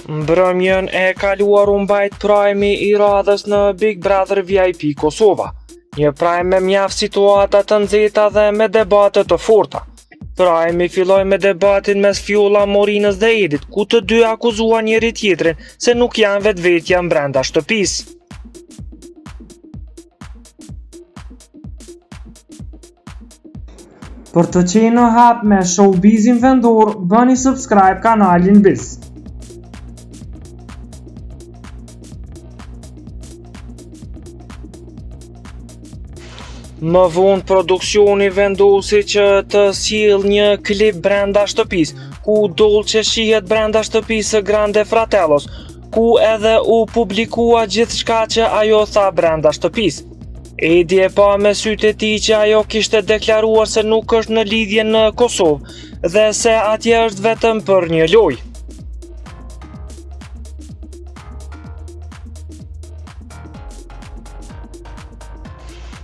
Mbrëmjen e kaluar u mbajt prajmi i radhës në Big Brother VIP Kosova. Një prajm me mjaft situata të nxehta dhe me debate të forta. Prajmi filloi me debatin mes Fjolla Morinës dhe Edit, ku të dy akuzuan njëri tjetrin se nuk janë vetvetja brenda shtëpisë. Për të qenë në hap me Showbizin vendor, bëni subscribe kanalin Biz. Më vonë produksioni vendosi që të sjellë një klip brenda shtëpisë, ku Dolçe shihet brenda shtëpisë së Grande Fratellos, ku edhe u publikua gjithçka që ajo tha brenda shtëpisë. Edi e pa me sytë e tij që ajo kishte deklaruar se nuk është në lidhje në Kosovë dhe se atje është vetëm për një lojë.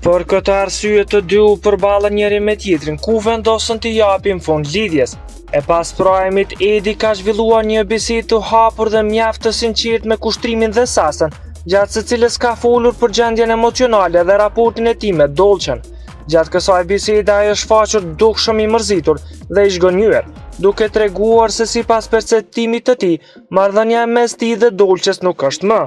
Për këtë arsye të dy u përballën njëri me tjetrin, ku vendosën të japin fund lidhjes. E pas prajmit, Edi ka zhvilluar një bisedë të hapur dhe mjaft të sinqertë me kushtrimin dhe Sasën, gjatë së cilës ka folur për gjendjen emocionale dhe raportin e tij me Dolçen. Gjatë kësaj bisede ai është shfaqur dukshëm i mërzitur dhe i zgënjur, duke treguar se sipas perceptimit të tij, marrëdhënia mes tij dhe Dolçes nuk është më.